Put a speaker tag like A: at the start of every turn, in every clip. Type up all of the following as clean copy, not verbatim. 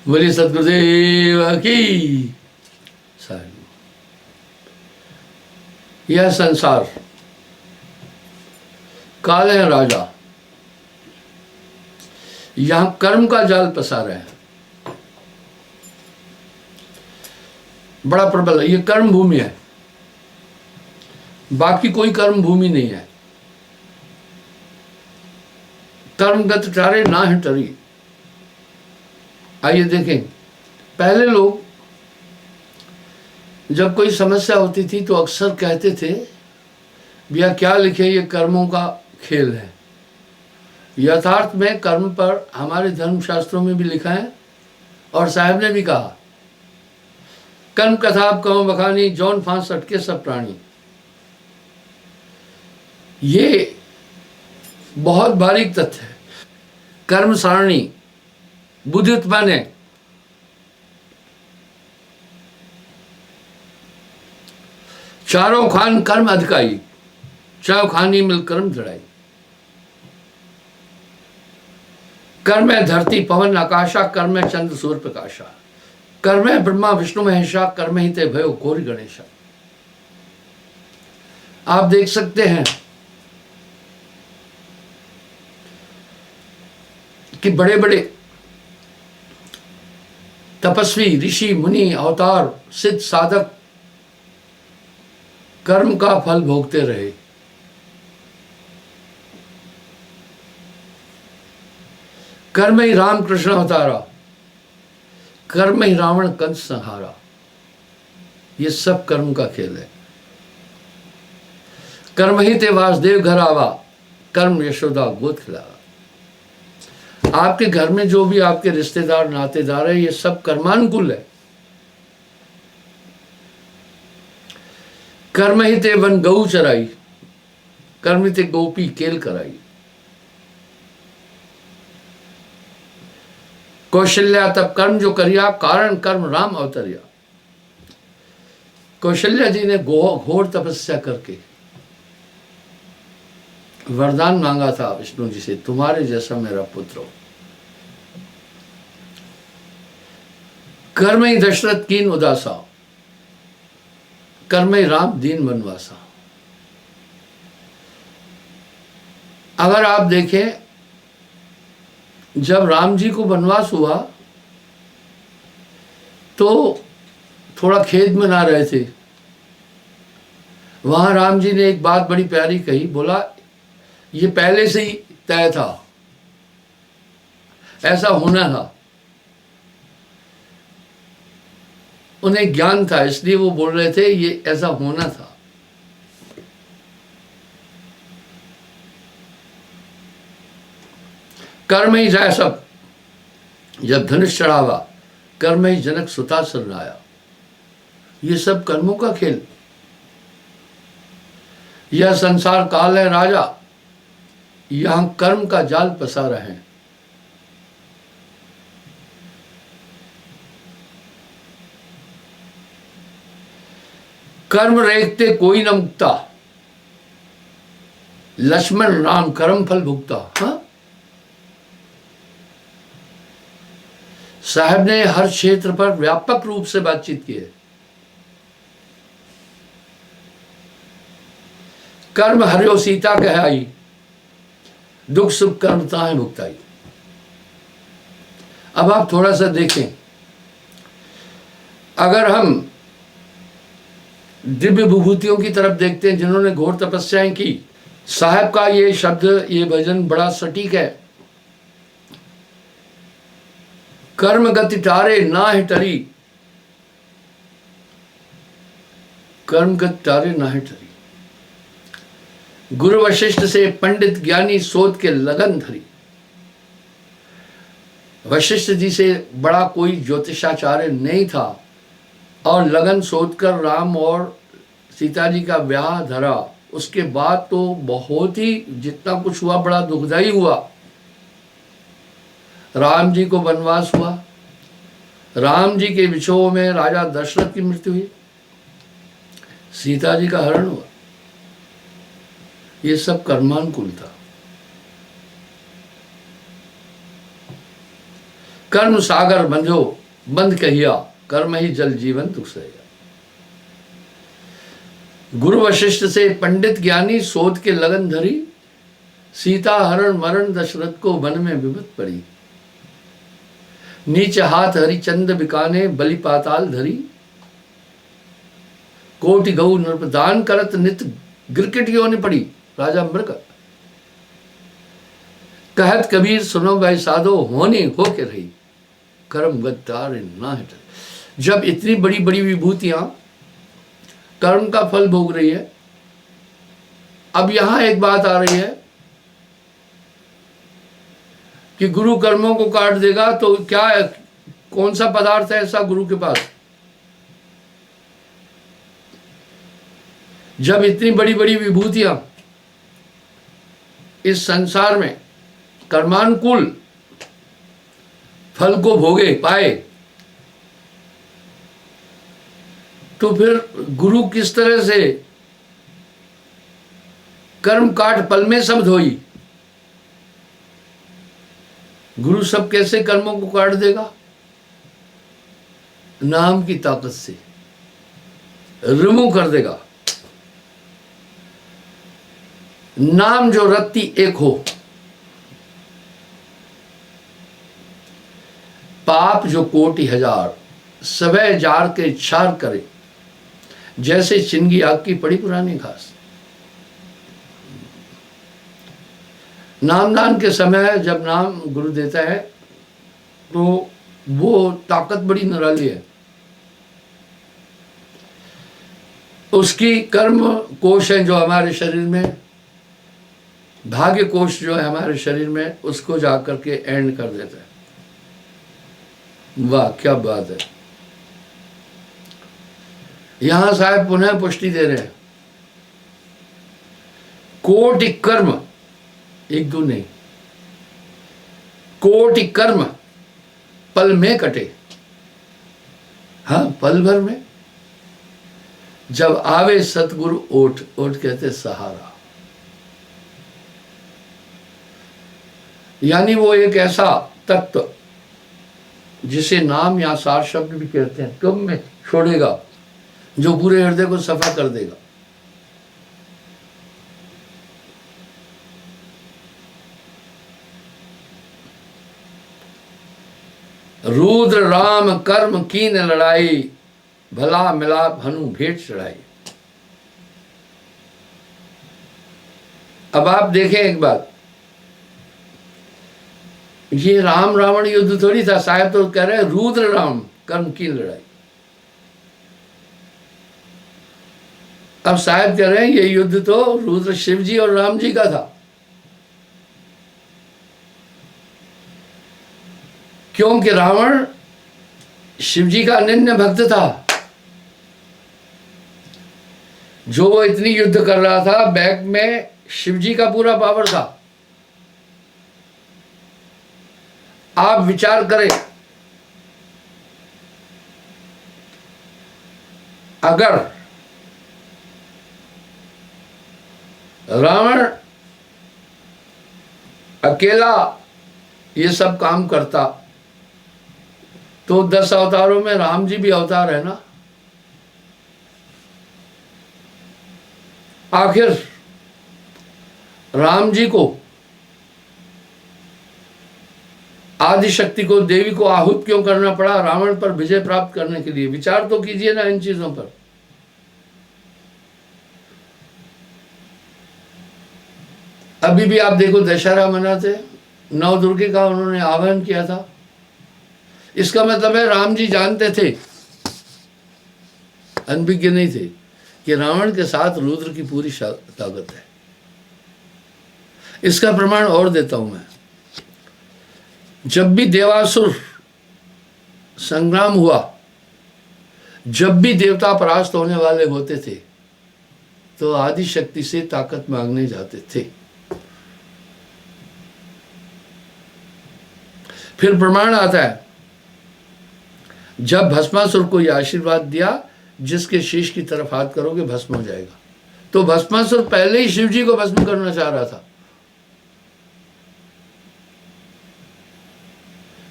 A: बोली सतगुरुदेव की सारी। यह संसार काल है राजा, यहां कर्म का जाल पसारा है, बड़ा प्रबल है। ये कर्म भूमि है, बाकी कोई कर्म भूमि नहीं है। कर्मगत टारे ना है टरी। आइए देखें, पहले लोग जब कोई समस्या होती थी तो अक्सर कहते थे भैया क्या लिखे, ये कर्मों का खेल है। यथार्थ में कर्म पर हमारे धर्मशास्त्रों में भी लिखा है और साहब ने भी कहा, कर्म कथाप कहो बखानी, जौन फांस अटके सब प्राणी। ये बहुत बारीक तथ्य है। कर्म सारणी बुद्धि उत्पन्न है। चारों खान कर्म अधिकाई, चारों खानी मिल कर्म जड़ाई। कर्म है धरती पवन आकाशा, कर्म है चंद्र सूर्य प्रकाशा, कर्म है ब्रह्मा विष्णु महेशा, कर्म ही ते भयो घोर गणेशा। आप देख सकते हैं कि बड़े बड़े तपस्वी ऋषि मुनि अवतार सिद्ध साधक कर्म का फल भोगते रहे। कर्म ही राम कृष्ण अवतारा, कर्म ही रावण कंस संहारा। ये सब कर्म का खेल है। कर्म ही ते वासुदेव घर आवा, कर्म यशोदा गोद खिलावा। आपके घर में जो भी आपके रिश्तेदार नातेदार है, ये सब कर्मानुकूल है। कर्म ही ते वन गऊ चराई, कर्म ही ते गोपी केल कराई। कौशल्या तब कर्म जो करिया, कारण कर्म राम अवतरिया। कौशल्या जी ने घोर तपस्या करके वरदान मांगा था विष्णु जी से, तुम्हारे जैसा मेरा पुत्र हो। कर्म ही दशरथ कीन उदासा, कर्म ही राम दीन बनवासा। अगर आप देखें, जब राम जी को वनवास हुआ तो थोड़ा खेद मना रहे थे। वहां राम जी ने एक बात बड़ी प्यारी कही, बोला ये पहले से ही तय था, ऐसा होना था। उन्हें ज्ञान था, इसलिए वो बोल रहे थे ये ऐसा होना था। कर्म ही जाय सब जब धनुष चढ़ावा, कर्म ही जनक सुता सरनाया। ये सब कर्मों का खेल। यह संसार काल है राजा, यहां कर्म का जाल पसारा है। कर्म रेखते कोई न मुक्ता, लक्ष्मण राम कर्म फल भुगता। हाँ, साहब ने हर क्षेत्र पर व्यापक रूप से बातचीत की है। कर्म हरियो सीता कहाई, दुख सुख कर्म ताहे भुगताई। अब आप थोड़ा सा देखें, अगर हम दिव्य विभूतियों की तरफ देखते हैं जिन्होंने घोर तपस्याएं की, साहब का ये शब्द, ये भजन बड़ा सटीक है। कर्म गति टारे ना है टरी, कर्म गति टारे ना है टरी। गुरु वशिष्ठ से पंडित ज्ञानी सोच के लगन धरी। वशिष्ठ जी से बड़ा कोई ज्योतिषाचार्य नहीं था और लगन सोचकर राम और सीता जी का ब्याह धरा। उसके बाद तो बहुत ही, जितना कुछ हुआ बड़ा दुखदाई हुआ। राम जी को वनवास हुआ, राम जी के विछोह में राजा दशरथ की मृत्यु हुई, सीता जी का हरण हुआ। ये सब कर्मानुकूल था। कर्म सागर बंधो बंद कहिया, कर्म ही जल जीवन दुख सहिया। गुरु वशिष्ठ से पंडित ज्ञानी शोध के लगन धरी, सीता हरण मरण दशरथ को वन में विपत पड़ी। नीच हाथ हरिचंद बिकाने, बलि पाताल धरी। कोटि गौ नृपदान करत, नित गिरकिटियों ने पड़ी। राजा मृग कहत कबीर, सुनो भाई साधो, होने हो के रही, कर्म गद्दार ना है। जब इतनी बड़ी बड़ी विभूतियां कर्म का फल भोग रही है, अब यहां एक बात आ रही है कि गुरु कर्मों को काट देगा, तो क्या है, कौन सा पदार्थ है ऐसा गुरु के पास? जब इतनी बड़ी बड़ी विभूतियां इस संसार में कर्मानुकूल फल को भोगे पाए, तो फिर गुरु किस तरह से कर्म काट पल में सब धोई? गुरु सब कैसे कर्मों को काट देगा? नाम की ताकत से रिमूव कर देगा। नाम जो रत्ती एक हो, पाप जो कोटि हजार, सवै जार के छार करे, जैसे चिंगी आग की पड़ी पुरानी घास। नामदान के समय जब नाम गुरु देता है तो वो ताकत बड़ी निराली है। उसकी कर्म कोश है जो हमारे शरीर में, भाग्य कोश जो है हमारे शरीर में, उसको जाकर के एंड कर देता है। वाह क्या बात है। यहां साहब पुनः पुष्टि दे रहे हैं, कोटि कर्म, एक दो नहीं, कोटि कर्म पल में कटे। हाँ, पल भर में जब आवे सतगुरु ओठ, ओठ कहते सहारा, यानी वो एक ऐसा तत्व जिसे नाम या सार शब्द भी कहते हैं, तुम में छोड़ेगा, जो पूरे हृदय को सफा कर देगा। रुद्र राम कर्म कीन लड़ाई, भला मिलाप हनु भेंट चढ़ाई। अब आप देखें एक बात, ये राम रावण युद्ध थोड़ी था। साहब तो कह रहे हैं रुद्र राम कर्म की लड़ाई। अब साहब कह रहे हैं ये युद्ध तो रुद्र शिव जी और राम जी का था, क्योंकि रावण शिव जी का अनन्य भक्त था। जो वो इतनी युद्ध कर रहा था, बैक में शिव जी का पूरा पावर था। आप विचार करें, अगर रावण अकेला ये सब काम करता तो 10 अवतारों में राम जी भी अवतार है ना। आखिर राम जी को, आदि शक्ति को, देवी को आहुत क्यों करना पड़ा रावण पर विजय प्राप्त करने के लिए? विचार तो कीजिए ना इन चीजों पर। अभी भी आप देखो दशहरा मनाते, नौ दुर्गे का उन्होंने आह्वान किया था। इसका मतलब है राम जी जानते थे, अनभिज्ञ नहीं थे, कि रावण के साथ रुद्र की पूरी ताकत है। इसका प्रमाण और देता हूं मैं। जब भी देवासुर संग्राम हुआ, जब भी देवता परास्त होने वाले होते थे, तो आदि शक्ति से ताकत मांगने जाते थे। फिर प्रमाण आता है, जब भस्मासुर को यह आशीर्वाद दिया, जिसके शीश की तरफ हाथ करोगे भस्म हो जाएगा, तो भस्मासुर पहले ही शिव जी को भस्म करना चाह रहा था।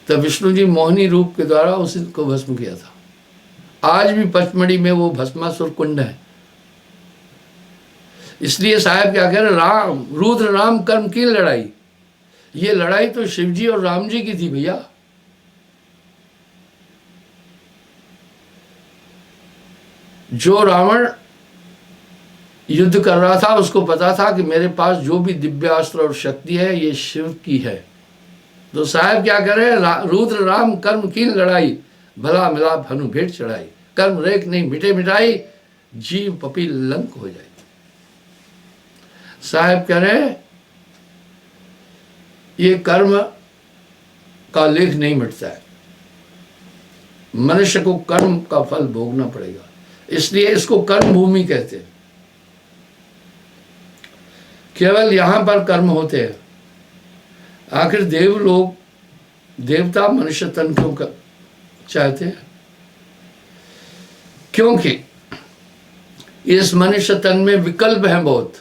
A: तब विष्णु जी मोहिनी रूप के द्वारा उसी को भस्म किया था। आज भी पचमढ़ी में वो भस्मासुर कुंड है। इसलिए साहब क्या कह रहे, राम रुद्र राम कर्म की लड़ाई, ये लड़ाई तो शिव जी और राम जी की थी भैया। जो रावण युद्ध कर रहा था उसको पता था कि मेरे पास जो भी दिव्यास्त्र और शक्ति है ये शिव की है। तो साहब क्या करे, रुद्र राम कर्म की लड़ाई, भला मिला भनु भेंट चढ़ाई, कर्म रेख नहीं मिटे मिटाई, जीव पपी लंक हो जाए। साहब कह रहे ये कर्म का लेख नहीं मिटता है, मनुष्य को कर्म का फल भोगना पड़ेगा, इसलिए इसको कर्म भूमि कहते हैं। केवल यहां पर कर्म होते हैं। आखिर देवलोक देवता मनुष्य तन क्यों चाहते हैं? क्योंकि इस मनुष्य तन में विकल्प है बहुत।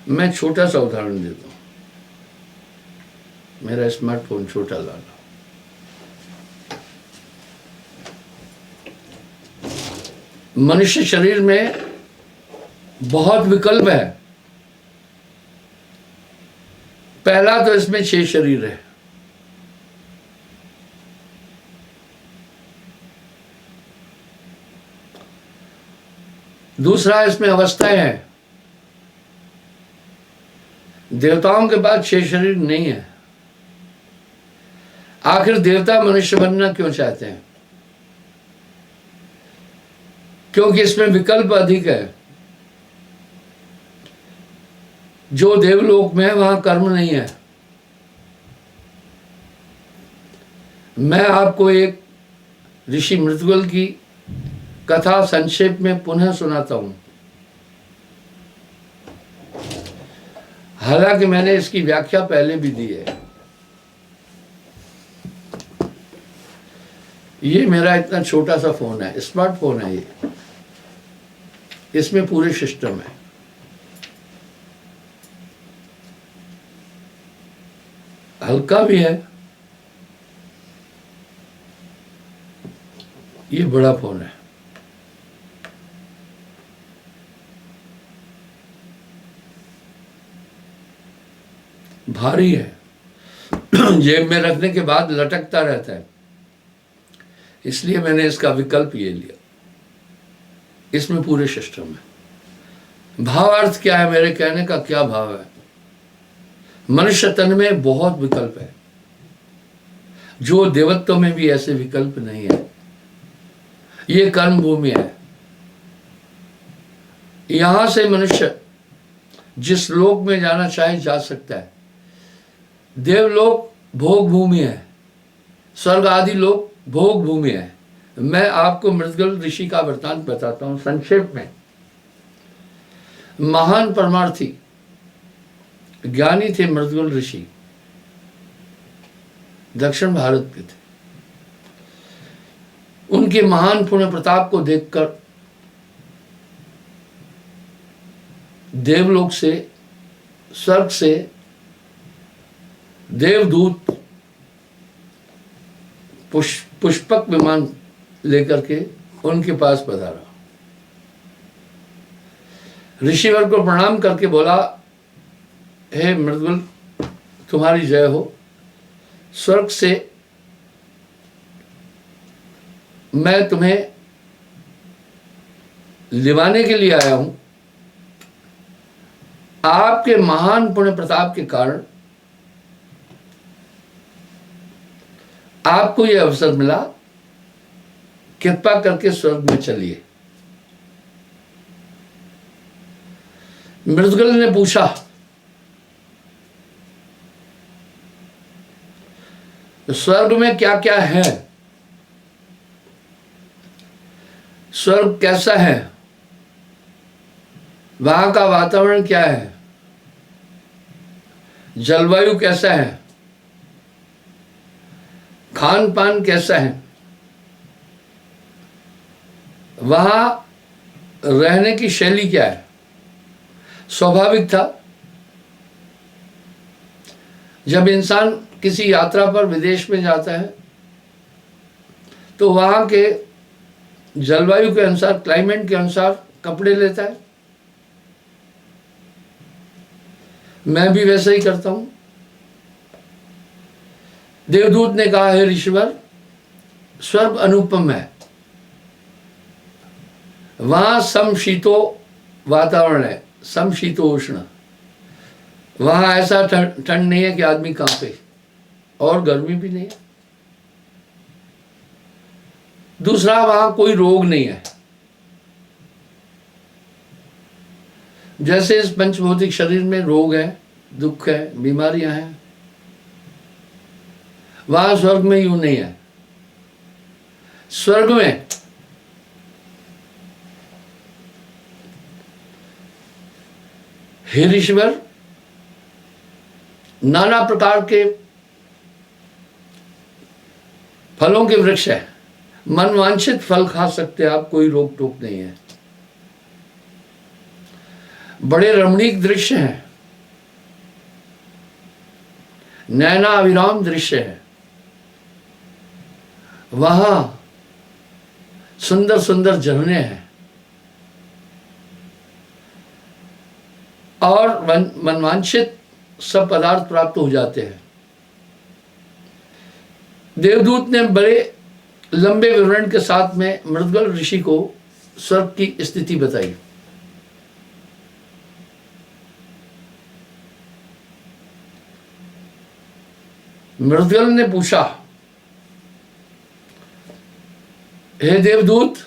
A: मैं छोटा सा उदाहरण देता हूं। मेरा स्मार्टफोन छोटा लाना, मनुष्य शरीर में बहुत विकल्प है। पहला तो इसमें 6 शरीर है। दूसरा इसमें अवस्थाएं हैं। देवताओं के पास 6 शरीर नहीं है। आखिर देवता मनुष्य बनना क्यों चाहते हैं? क्योंकि इसमें विकल्प अधिक है। जो देवलोक में है वहां कर्म नहीं है। मैं आपको एक ऋषि मृदुगल की कथा संक्षेप में पुनः सुनाता हूं। हालांकि मैंने इसकी व्याख्या पहले भी दी है। ये मेरा इतना छोटा सा फोन है, स्मार्टफोन है ये, इसमें पूरे सिस्टम है। हल्का भी है। ये बड़ा फोन है। भारी है, जेब में रखने के बाद लटकता रहता है, इसलिए मैंने इसका विकल्प ये लिया। इसमें पूरे सिस्टम है। भावार्थ क्या है, मेरे कहने का क्या भाव है? मनुष्य तन में बहुत विकल्प है, जो देवत्व में भी ऐसे विकल्प नहीं है। ये कर्म भूमि है। यहां से मनुष्य जिस लोक में जाना चाहे जा सकता है। देवलोक भोग भूमि है, स्वर्ग आदि लोक भोग भूमि है। मैं आपको मृदगल ऋषि का वृत्तांत बताता हूं संक्षेप में। महान परमार्थी ज्ञानी थे मृदगल ऋषि, दक्षिण भारत के थे। उनके महान पुण्य प्रताप को देखकर देवलोक से, स्वर्ग से देवदूत पुष्पक विमान लेकर के उनके पास पधारा। ऋषिवर को प्रणाम करके बोला, हे मृदुल, तुम्हारी जय हो। स्वर्ग से मैं तुम्हें लिवाने के लिए आया हूं। आपके महान पुण्य प्रताप के कारण आपको यह अवसर मिला, कृपा करके स्वर्ग में चलिए। मृदुगल ने पूछा, स्वर्ग में क्या क्या है? स्वर्ग कैसा है? वहां का वातावरण क्या है? जलवायु कैसा है? खान पान कैसा है? वहां रहने की शैली क्या है? स्वाभाविक था जब इंसान किसी यात्रा पर विदेश में जाता है तो वहाँ के जलवायु के अनुसार, क्लाइमेट के अनुसार कपड़े लेता है। मैं भी वैसा ही करता हूँ। देवदूत ने कहा, हे ऋषिवर, स्वर्ग अनुपम है, वहां समशीतो वातावरण है, समशीतोष्ण। वहां ऐसा ठंड नहीं है कि आदमी कांपे, और गर्मी भी नहीं है। दूसरा, वहां कोई रोग नहीं है। जैसे इस पंचभौतिक शरीर में रोग है, दुख है, बीमारियां हैं, वहां स्वर्ग में यूं नहीं है। स्वर्ग में हे ऋषिवर, नाना प्रकार के फलों के वृक्ष है, मनवांछित फल खा सकते हैं आप, कोई रोक टोक नहीं है। बड़े रमणीक दृश्य हैं, नैना अविराम दृश्य है। वहां सुंदर सुंदर झरने हैं और मनवांछित सब पदार्थ प्राप्त हो जाते हैं। देवदूत ने बड़े लंबे विवरण के साथ में मृदगल ऋषि को स्वर्ग की स्थिति बताई। मृदगल ने पूछा, हे देवदूत,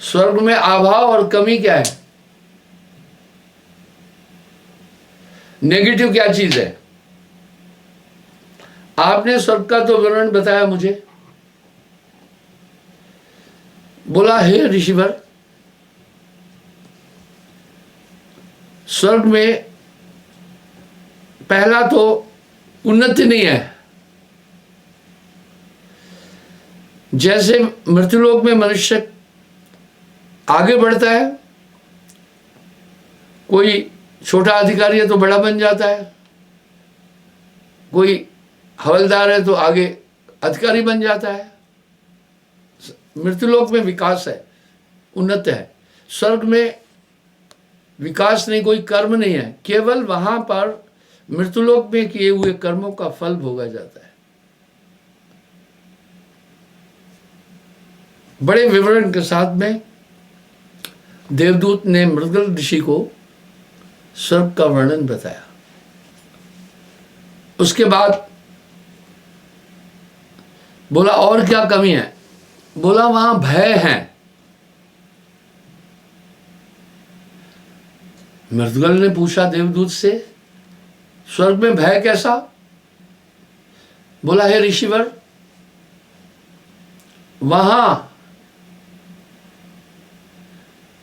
A: स्वर्ग में अभाव और कमी क्या है? नेगेटिव क्या चीज है? आपने स्वर्ग का तो विवरण बताया मुझे। बोला, हे ऋषिवर, स्वर्ग में पहला तो उन्नति नहीं है। जैसे मृत्युलोक में मनुष्य आगे बढ़ता है, कोई छोटा अधिकारी है तो बड़ा बन जाता है, कोई हवलदार है तो आगे अधिकारी बन जाता है। मृत्युलोक में विकास है, उन्नत है। स्वर्ग में विकास नहीं, कोई कर्म नहीं है, केवल वहां पर मृत्युलोक में किए हुए कर्मों का फल भोगा जाता है। बड़े विवरण के साथ में देवदूत ने मृदगल ऋषि को स्वर्ग का वर्णन बताया। उसके बाद बोला, और क्या कमी है? बोला, वहां भय है। मृदगल ने पूछा देवदूत से, स्वर्ग में भय कैसा? बोला, हे ऋषिवर, वहां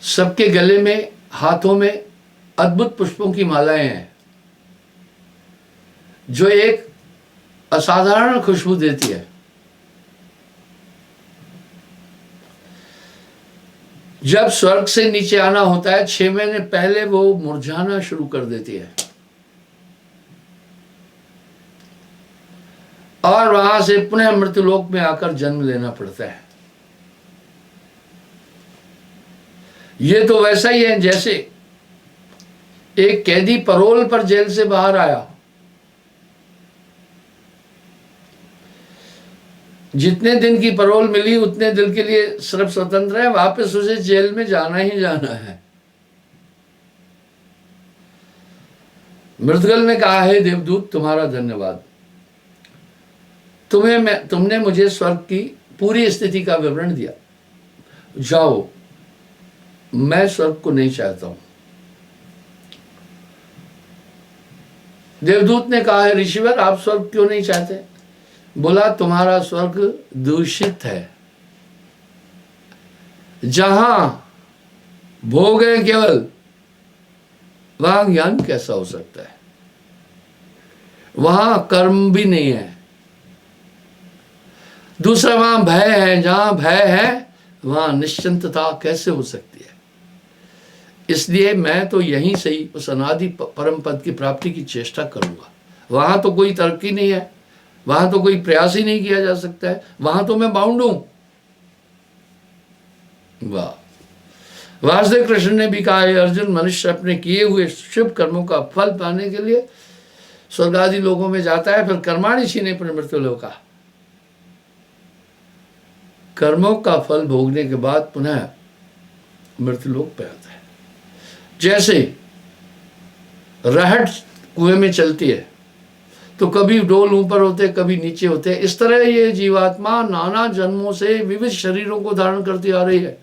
A: सबके गले में, हाथों में अद्भुत पुष्पों की मालाएं हैं जो एक असाधारण खुशबू देती है। जब स्वर्ग से नीचे आना होता है 6 महीने पहले वो मुरझाना शुरू कर देती है और वहां से पुनः मृत्युलोक में आकर जन्म लेना पड़ता है। ये तो वैसा ही है जैसे एक कैदी परोल पर जेल से बाहर आया, जितने दिन की परोल मिली उतने दिन के लिए सिर्फ स्वतंत्र है, वापस उसे जेल में जाना ही जाना है। मृदगल ने कहा, हे देवदूत, तुम्हारा धन्यवाद, तुमने मुझे स्वर्ग की पूरी स्थिति का विवरण दिया। जाओ, मैं स्वर्ग को नहीं चाहता हूं। देवदूत ने कहा, है ऋषिवर, आप स्वर्ग क्यों नहीं चाहते? बोला, तुम्हारा स्वर्ग दूषित है, जहां भोग है केवल, वहां ज्ञान कैसा हो सकता है? वहां कर्म भी नहीं है। दूसरा, वहां भय है, जहां भय है वहां निश्चिंतता कैसे हो सकती है? इसलिए मैं तो यहीं से ही उस अनादि परम पद की प्राप्ति की चेष्टा करूंगा। वहां तो कोई तरक्की नहीं है, वहां तो कोई प्रयास ही नहीं किया जा सकता है, वहां तो मैं बाउंड हूं। वाह! वासुदेव कृष्ण ने भी कहा है, अर्जुन, मनुष्य अपने किए हुए शुभ कर्मों का फल पाने के लिए स्वर्ग आदि लोगों में जाता है, फिर कर्माणि छीने पर मृत्यु लोका, कर्मों का फल भोगने के बाद पुनः मृत्यु लोक पे आता है। जैसे रहट कुएं में चलती है तो कभी डोल ऊपर होते कभी नीचे होते, इस तरह ये जीवात्मा नाना जन्मों से विविध शरीरों को धारण करती आ रही है।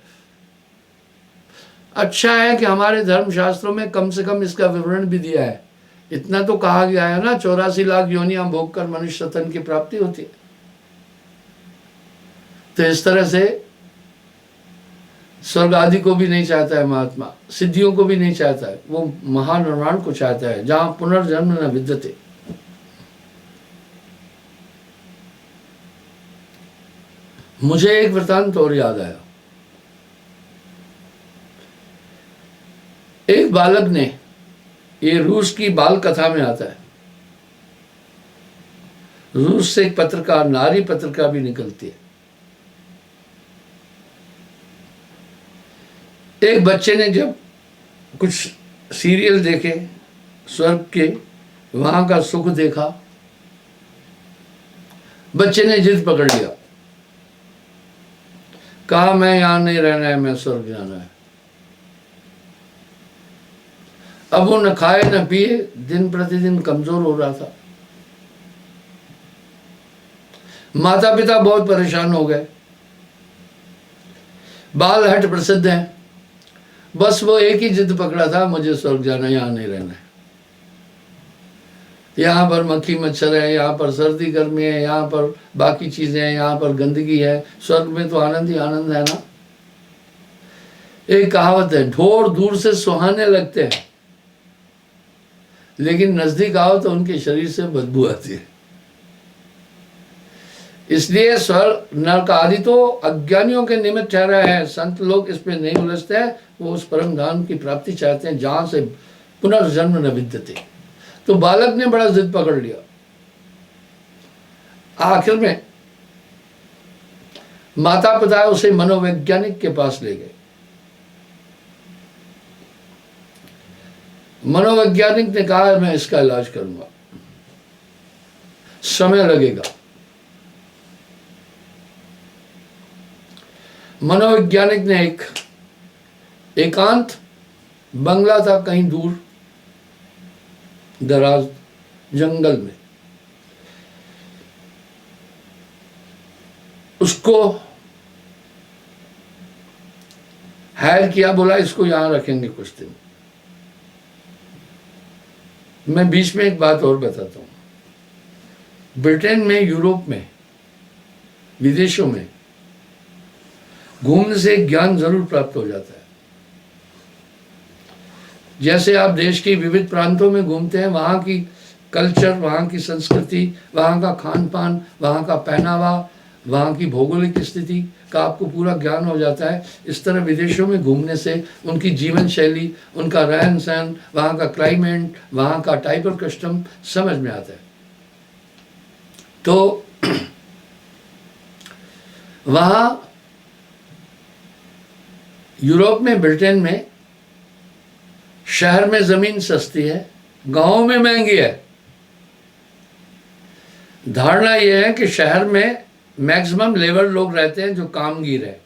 A: अच्छा है कि हमारे धर्म शास्त्रों में कम से कम इसका विवरण भी दिया है। इतना तो कहा गया है ना, 84 लाख योनियां भोग कर मनुष्य तन की प्राप्ति होती है। तो इस तरह से स्वर्ग आदि को भी नहीं चाहता है महात्मा, सिद्धियों को भी नहीं चाहता है, वो महानिर्वाण को चाहता है जहां पुनर्जन्म न विद्यते। मुझे एक वृतांत और याद आया। एक बालक ने, ये रूस की बाल कथा में आता है, रूस से एक पत्रकार, नारी पत्रकार भी निकलती है। एक बच्चे ने जब कुछ सीरियल देखे स्वर्ग के, वहां का सुख देखा, बच्चे ने जिद पकड़ लिया, कहा मैं यहां नहीं रहना है, मैं स्वर्ग जाना है। अब वो न खाए न पिए, दिन प्रतिदिन कमजोर हो रहा था। माता पिता बहुत परेशान हो गए। बाल हट प्रसिद्ध हैं, बस वो एक ही जिद पकड़ा था, मुझे स्वर्ग जाना, यहां नहीं रहना है। यहाँ पर मक्खी मच्छर है, यहाँ पर सर्दी गर्मी है, यहाँ पर बाकी चीजें हैं, यहाँ पर गंदगी है, स्वर्ग में तो आनंद ही आनंद है ना। एक कहावत है, ढोर दूर से सुहाने लगते हैं लेकिन नजदीक आओ तो उनके शरीर से बदबू आती है। इसलिए स्वर्ग नरक आदि तो अज्ञानियों के निमित्त ठहरा है, संत लोग इस पे नहीं उलझते हैं, वो उस परम धाम की प्राप्ति चाहते हैं जहां से पुनर्जन्म न विद्यते। तो बालक ने बड़ा जिद पकड़ लिया। आखिर में माता पिता उसे मनोवैज्ञानिक के पास ले गए। मनोवैज्ञानिक ने कहा मैं इसका इलाज करूंगा, समय लगेगा। मनोवैज्ञानिक ने एक एकांत बंगला था कहीं दूर दराज जंगल में, उसको हायर किया, बोला इसको यहां रखेंगे कुछ दिन। मैं बीच में एक बात और बताता हूं। ब्रिटेन में, यूरोप में, विदेशों में घूमने से ज्ञान जरूर प्राप्त हो जाता है। जैसे आप देश के विविध प्रांतों में घूमते हैं, वहाँ की कल्चर, वहाँ की संस्कृति, वहाँ का खान पान, वहाँ का पहनावा, वहाँ की भौगोलिक स्थिति का आपको पूरा ज्ञान हो जाता है। इस तरह विदेशों में घूमने से उनकी जीवन शैली, उनका रहन सहन, वहाँ का क्लाइमेट, वहाँ का टाइप ऑफ कस्टम समझ में आता है। तो वहाँ यूरोप में, ब्रिटेन में शहर में जमीन सस्ती है, गांवों में महंगी है। धारणा यह है कि शहर में मैक्सिमम लेबर लोग रहते हैं जो कामगीर है।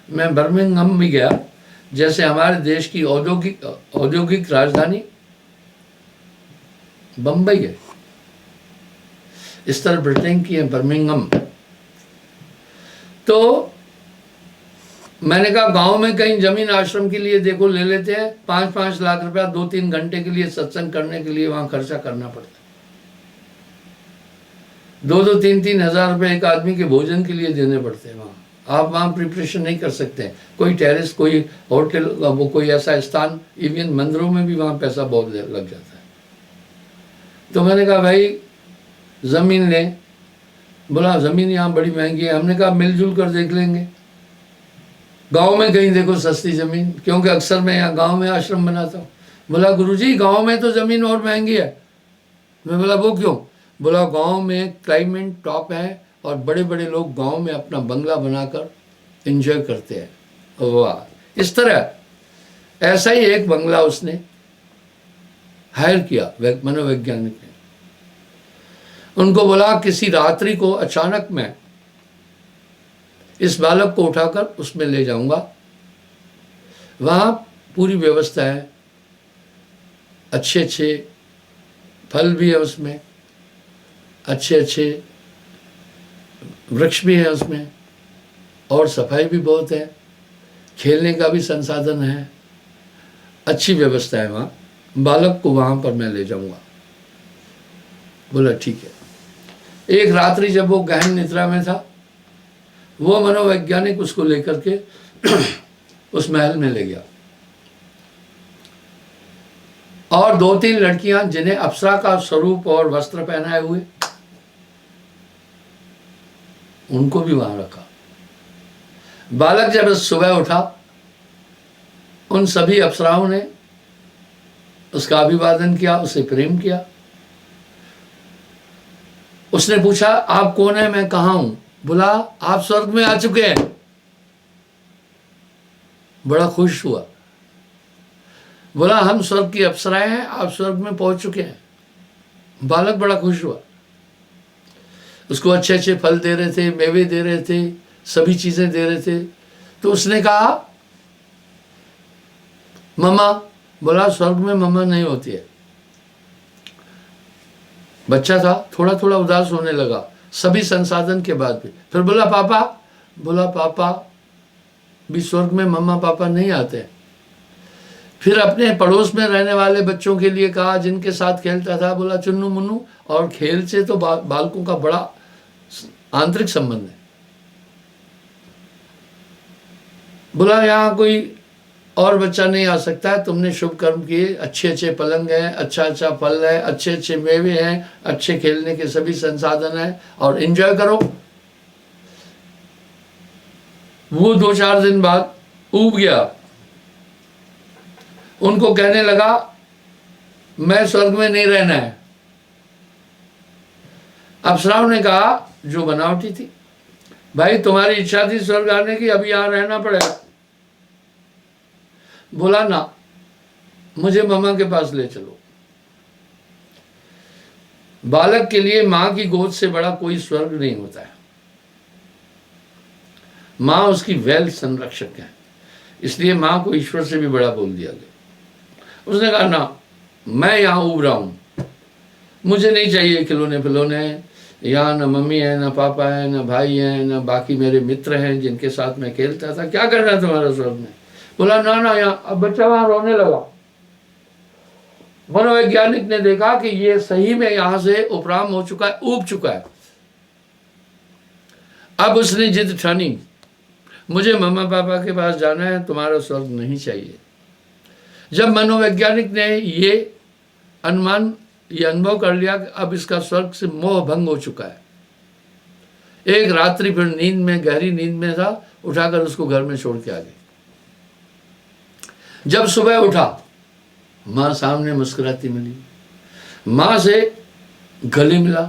A: मैं बर्मिंघम भी गया, जैसे हमारे देश की औद्योगिक राजधानी बंबई है, इस तरह ब्रिटेन की है बर्मिंघम। तो मैंने कहा गांव में कहीं जमीन आश्रम के लिए देखो ले लेते हैं, 5-5 लाख रुपया 2-3 घंटे के लिए सत्संग करने के लिए वहां खर्चा करना पड़ता है। 2-2, 3-3 हजार रुपये एक आदमी के भोजन के लिए देने पड़ते हैं। वहाँ आप वहाँ प्रिपरेशन नहीं कर सकते। कोई टेरेस, कोई होटल, वो कोई ऐसा स्थान, इवन मंदिरों में भी वहाँ पैसा बहुत लग जाता है। तो मैंने कहा भाई ज़मीन लें। बोला ज़मीन यहाँ बड़ी महंगी है। हमने कहा मिलजुल कर देख लेंगे। गांव में कहीं देखो सस्ती ज़मीन, क्योंकि अक्सर मैं यहाँ गांव में आश्रम बनाता हूँ। बोला गुरुजी गांव में तो ज़मीन और महंगी है। मैं बोला वो क्यों? बोला गांव में क्लाइमेट टॉप है और बड़े बड़े लोग गांव में अपना बंगला बनाकर एंजॉय करते हैं। वाह, इस तरह ऐसा ही एक बंगला उसने हायर किया मनोवैज्ञानिक ने। उनको बोला किसी रात्रि को अचानक मैं इस बालक को उठाकर उसमें ले जाऊंगा, वहाँ पूरी व्यवस्था है, अच्छे अच्छे फल भी है उसमें, अच्छे अच्छे वृक्ष भी है उसमें, और सफाई भी बहुत है, खेलने का भी संसाधन है, अच्छी व्यवस्था है वहाँ। बालक को वहाँ पर मैं ले जाऊंगा। बोला ठीक है। एक रात्रि जब वो गहन निद्रा में था, वो मनोवैज्ञानिक उसको लेकर के उस महल में ले गया, और 2-3 लड़कियां जिन्हें अप्सरा का स्वरूप और वस्त्र पहनाए हुए, उनको भी वहां रखा। बालक जब सुबह उठा, उन सभी अप्सराओं ने उसका अभिवादन किया, उसे प्रेम किया। उसने पूछा आप कौन है, मैं कहाँ हूं? बोला आप स्वर्ग में आ चुके हैं। बड़ा खुश हुआ। बोला हम स्वर्ग की अप्सराएं हैं, आप स्वर्ग में पहुंच चुके हैं। बालक बड़ा खुश हुआ। उसको अच्छे अच्छे फल दे रहे थे, मेवे दे रहे थे, सभी चीजें दे रहे थे। तो उसने कहा मम्मा। बोला स्वर्ग में मम्मा नहीं होती है। बच्चा था, थोड़ा थोड़ा उदास होने लगा सभी संसाधन के बाद भी। फिर बोला पापा। बोला पापा भी स्वर्ग में मम्मा पापा नहीं आते। फिर अपने पड़ोस में रहने वाले बच्चों के लिए कहा जिनके साथ खेलता था। बोला चुन्नू मुन्नू, और खेल से तो बालकों का बड़ा आंतरिक संबंध है। बोला यहाँ कोई और बच्चा नहीं आ सकता है, तुमने शुभ कर्म किए, अच्छे अच्छे पलंग है, अच्छा अच्छा फल है, अच्छे अच्छे मेवे हैं, अच्छे खेलने के सभी संसाधन हैं, और एंजॉय करो। वो 2-4 दिन बाद ऊब गया। उनको कहने लगा मैं स्वर्ग में नहीं रहना है। अप्सराओं ने कहा, जो बनावटी थी, भाई तुम्हारी इच्छा थी स्वर्ग आने की, अभी यहां रहना पड़ेगा। बोला ना, मुझे मम्मा के पास ले चलो। बालक के लिए मां की गोद से बड़ा कोई स्वर्ग नहीं होता है। मां उसकी वेल संरक्षक है, इसलिए मां को ईश्वर से भी बड़ा बोल दिया गया। उसने कहा ना, मैं यहां उब रहा हूं, मुझे नहीं चाहिए खिलौने फिलौने। यहाँ ना मम्मी है, ना पापा है, ना भाई है, ना बाकी मेरे मित्र हैं जिनके साथ मैं खेलता था। क्या करना है तुम्हारा स्वर्ग में? बोला ना ना यहाँ। अब बच्चा वहां रोने लगा। मनोवैज्ञानिक ने देखा कि ये सही में यहां से उपराम हो चुका है, ऊब चुका है। अब उसने जिद ठानी, मुझे मम्मा पापा के पास जाना है, तुम्हारा स्वर्ग नहीं चाहिए। जब मनोवैज्ञानिक ने ये अनुभव कर लिया कि अब इसका स्वर्ग से मोह भंग हो चुका है, एक रात्रि फिर नींद में, गहरी नींद में था, उठाकर उसको घर में छोड़ के आ गए। जब सुबह उठा, मां सामने मुस्कुराती मिली, मां से गले मिला।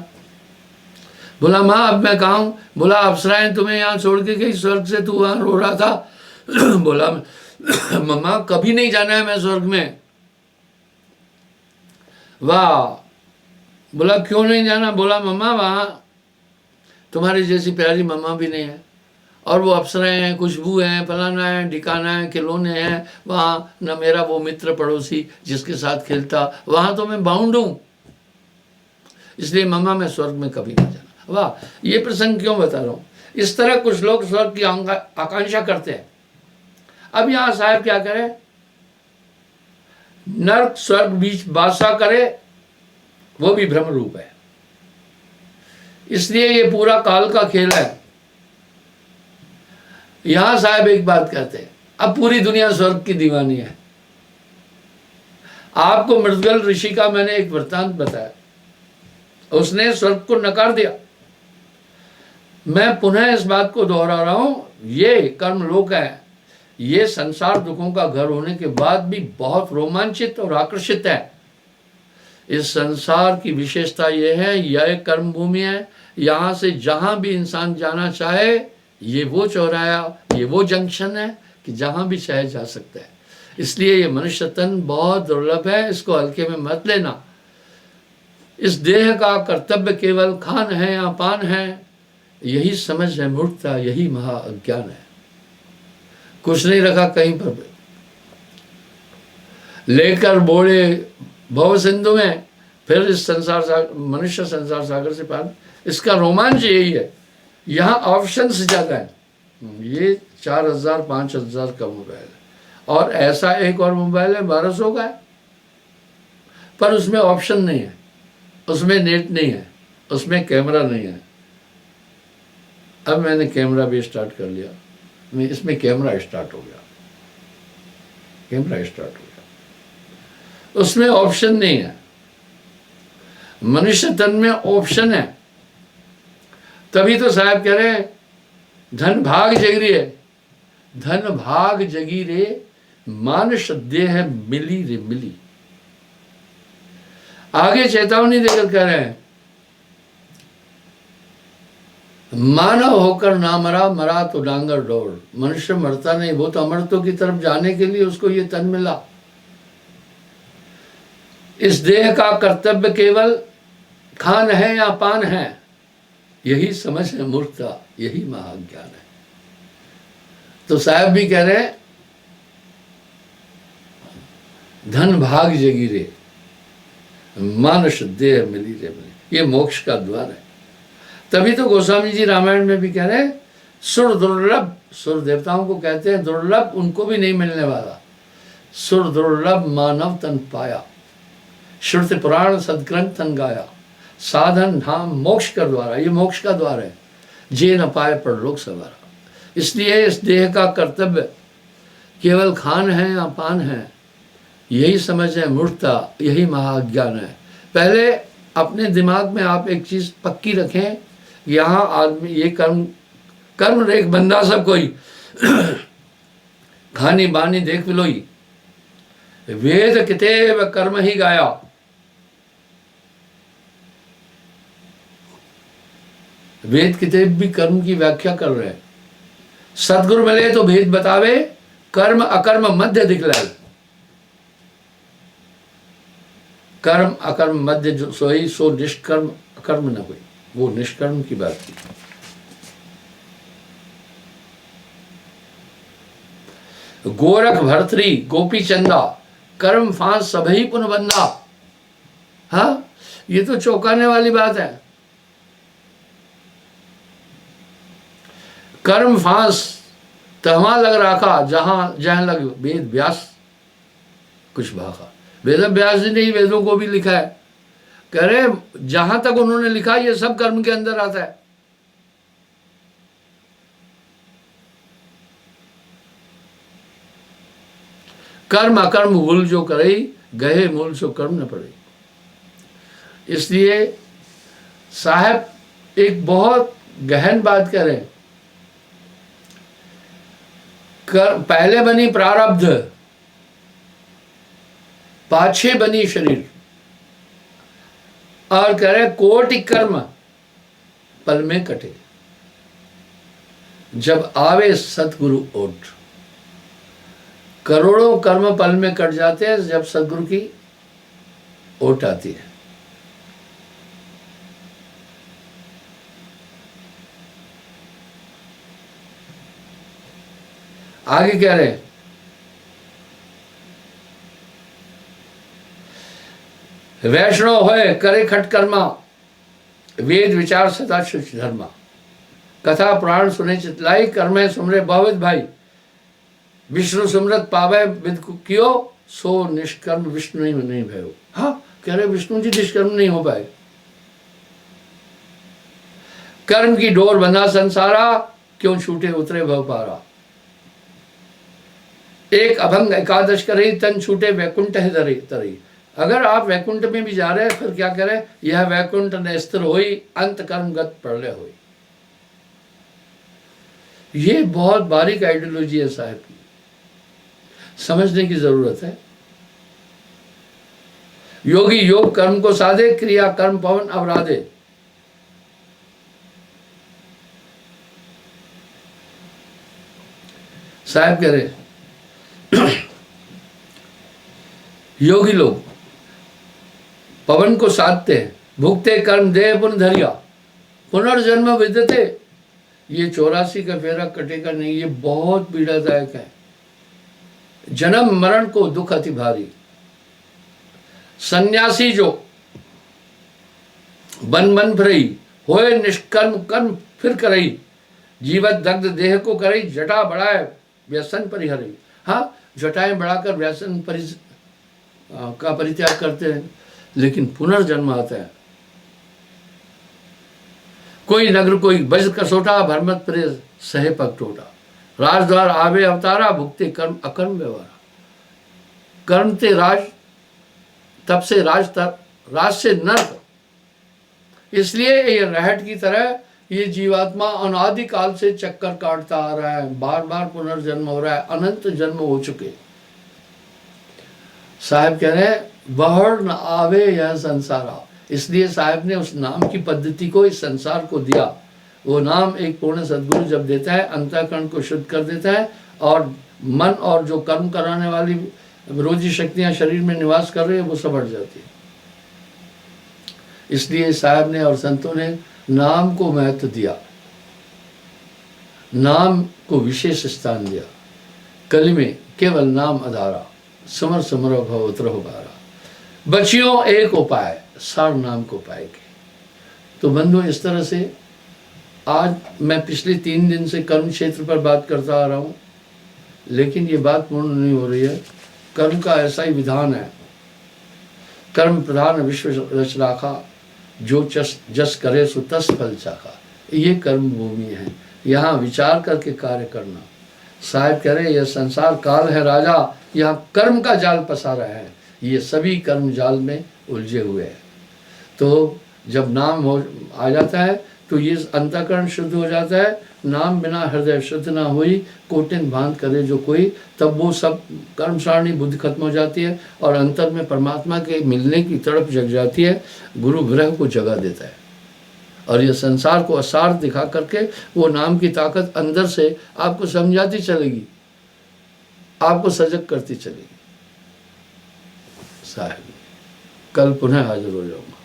A: बोला मां अब मैं कहाँ हूं? बोला अप्सराएं तुम्हें यहां छोड़ के गई स्वर्ग से, तू वहां रो रहा था। बोला मम्मा कभी नहीं जाना है मैं स्वर्ग में। वाह। बोला क्यों नहीं जाना? बोला मम्मा वहां तुम्हारी जैसी प्यारी मम्मा भी नहीं है, और वो अप्सराएं हैं, खुशबू हैं, फलाना है, ठिकाना है, खिलौने हैं, वहाँ न मेरा वो मित्र पड़ोसी जिसके साथ खेलता, वहाँ तो मैं बाउंड हूँ, इसलिए मम्मा मैं स्वर्ग में कभी नहीं जाना। वाह, ये प्रसंग क्यों बता रहा हूँ? इस तरह कुछ लोग स्वर्ग की आकांक्षा करते हैं। अब यहाँ साहब क्या करे, नर्क स्वर्ग बीच बासा करे, वो भी भ्रम रूप है। इसलिए ये पूरा काल का खेल है। यहां साहब एक बात कहते हैं, अब पूरी दुनिया स्वर्ग की दीवानी है। आपको मृदगल ऋषि का मैंने एक वृत्तांत बताया, उसने स्वर्ग को नकार दिया। मैं पुनः इस बात को दोहरा रहा हूं, ये कर्म लोक है, ये संसार दुखों का घर होने के बाद भी बहुत रोमांचित और आकर्षित है। इस संसार की विशेषता यह है, यह कर्म भूमि है। यहाँ से जहाँ भी इंसान जाना चाहे, ये वो चौराया, ये वो जंक्शन है कि जहाँ भी चाहे जा सकता है। इसलिए ये मनुष्य तन बहुत दुर्लभ है, इसको हल्के में मत लेना। इस देह का कर्तव्य केवल खान है या पान है, यही समझ है मूर्खता, यही महा अज्ञान है। कुछ नहीं रखा कहीं पर भी। लेकर बोले भव सिंधु में, फिर इस संसार सागर, मनुष्य संसार सागर से पार। इसका रोमांच यही है, यहाँ ऑप्शंस ज्यादा है। ये 4000 5000 का मोबाइल है, और ऐसा एक और मोबाइल है 1200 का है, पर उसमें ऑप्शन नहीं है, उसमें नेट नहीं है, उसमें कैमरा नहीं है। अब मैंने कैमरा भी स्टार्ट कर लिया, इसमें कैमरा स्टार्ट हो गया, कैमरा स्टार्ट हो गया। उसमें ऑप्शन नहीं है। मनुष्य तन में ऑप्शन है। तभी तो साहब कह रहे हैं, धन भाग जगी रे, धन भाग जगी रे, मानुष देह मिली रे मिली। आगे चेतावनी देकर कह रहे हैं, मानव होकर ना मरा, मरा तो डांगर डोर। मनुष्य मरता नहीं, वो तो अमरत्व की तरफ जाने के लिए उसको ये तन मिला। इस देह का कर्तव्य केवल खान है या पान है, यही समझ है मूर्खता, यही महाज्ञान है। तो साहब भी कह रहे हैं, धन भाग जगी रे, मानुष देह मिली रे मिली। ये मोक्ष का द्वार है। तभी तो गोस्वामी जी रामायण में भी कह रहे हैं, सुर दुर्लभ, सुर देवताओं को कहते हैं दुर्लभ, उनको भी नहीं मिलने वाला। सुर दुर्लभ मानव तन पाया, श्रुति पुराण सदग्रंथ तन गाया। साधन धाम मोक्ष का द्वार है, ये मोक्ष का द्वार है। जे न पाए परलोक सवारा। इसलिए इस देह का कर्तव्य केवल खान है या पान है, यही समझ है मूर्खता, यही महाज्ञान है। पहले अपने दिमाग में आप एक चीज पक्की रखें, यहाँ आदमी ये कर्म रेख बंदा सब कोई खानी बानी देख विलोई, वेद कितेब कर्म ही गाया। वेद कितेब भी कर्म की व्याख्या कर रहे हैं। सदगुरु मिले तो भेद बतावे, कर्म अकर्म मध्य दिखलाए। कर्म अकर्म मध्य जो सोई, सो निष्कर्म अकर्म न हुई, वो निष्कर्म की बात की। गोरख भरतरी गोपी चंदा, कर्म फांस सभी पुन बंदा। हाँ, ये तो चौंकाने वाली बात है। कर्म फांस तहमा लग राखा, जहां जहां लग वेद व्यास कुछ भाखा। वेद व्यास जी ने ही वेदों को भी लिखा है। कह रहे जहां तक उन्होंने लिखा, ये सब कर्म के अंदर आता है। कर्म अकर्म भूल जो करे, गए मूल सो कर्म न पड़े। इसलिए साहब एक बहुत गहन बात कह रहे हैं। पहले बनी प्रारब्ध, पाछे बनी शरीर, और कह रहे कोटि कर्म पल में कटे, जब आवे सतगुरु ओट। करोड़ों कर्म पल में कट जाते हैं जब सतगुरु की ओट आती है। आगे कह रहे हैं, वैष्णव होए करे खटकर्मा, वेद विचार सदा शुच धर्मा। कथा पुराण सुने चितलाई, कर्मे सुमरे बहुविध भाई। विष्णु सुमरत पावे विद कियो, सो निष्कर्म विष्णु नहीं भयो। हाँ, कह रहे विष्णु जी निष्कर्म नहीं हो पाए। कर्म की डोर बंधा संसारा, क्यों छूटे उतरे भव पारा। एक अभंग एकादश करे, तन छूटे वैकुंठ है तरी। अगर आप वैकुंठ में भी जा रहे हैं, फिर क्या करें, यह वैकुंठ नेस्त्र होई, अंत कर्मगत प्रलय होई। ये बहुत बारीक आइडियोलॉजी है साहब की। समझने की जरूरत है। योगी योग कर्म को साधे, क्रिया कर्म पवन अवराधे। साहब कह रहे योगी लोग पवन को साधते हैं, भुगते कर्म देह पुन धरिया, पुनर्जन्म विदते। ये 84 का फेरा कटेगा नहीं, ये बहुत पीड़ादायक है। जन्म मरण को दुख अति भारी। सन्यासी जो बन बन फिरई, होए निष्कर्म कर्म फिर करई, जीवत दग्ध देह को करई, जटा बढ़ाए व्यसन परिहरई। हाँ, जटाएं बढ़ाकर व्यसन का परित्याग करते हैं, लेकिन पुनर्जन्म आता है। कोई नगर कोई बज कसोटा, भरमत प्रेस सहे पग टोटा। राजद्वार आवे अवतारा, भुगते कर्म अकर्म व्यवहारा। कर्म ते राज, तब से राज से नर्क। इसलिए ये रहट की तरह ये जीवात्मा अनादिकाल से चक्कर काटता आ रहा है, बार बार पुनर्जन्म हो रहा है, अनंत जन्म हो चुके। साहब कह रहे हैं बहर न आवे यह संसारा। इसलिए साहब ने उस नाम की पद्धति को इस संसार को दिया। वो नाम एक पूर्ण सद्गुरु जब देता है, अंतःकरण को शुद्ध कर देता है, और मन और जो कर्म कराने वाली विरोधी शक्तियां शरीर में निवास कर रही है वो सब हट जाती है। इसलिए साहब ने और संतों ने नाम को महत्व दिया, नाम को विशेष स्थान दिया। कली में केवल नाम आधारा, समर समर भवत रहो बारा। बच्चियों एक उपाय, सार नाम को पाएगी। तो बंधु, इस तरह से आज मैं पिछले 3 दिन से कर्म क्षेत्र पर बात करता आ रहा हूँ, लेकिन ये बात पूर्ण नहीं हो रही है। कर्म का ऐसा ही विधान है, कर्म प्रधान विश्व रच राखा, जो जस करे सो तस फल चाखा। ये कर्म भूमि है, यहाँ विचार करके कार्य करना। साहब कह रहे यह संसार काल है राजा, यहाँ कर्म का जाल पसारा है, ये सभी कर्म जाल में उलझे हुए हैं। तो जब नाम हो आ जाता है तो ये अंतःकरण शुद्ध हो जाता है। नाम बिना हृदय शुद्ध ना हुई, कोटिन भांत करे जो कोई, तब वो सब कर्म सारणी बुद्धि खत्म हो जाती है और अंतर में परमात्मा के मिलने की तड़प जग जाती है। गुरु ग्रह को जगा देता है और ये संसार को असार दिखा करके वो नाम की ताकत अंदर से आपको समझाती चलेगी, आपको सजग करती चलेगी। साहब कल पुनः हाजिर हो जाऊंगा।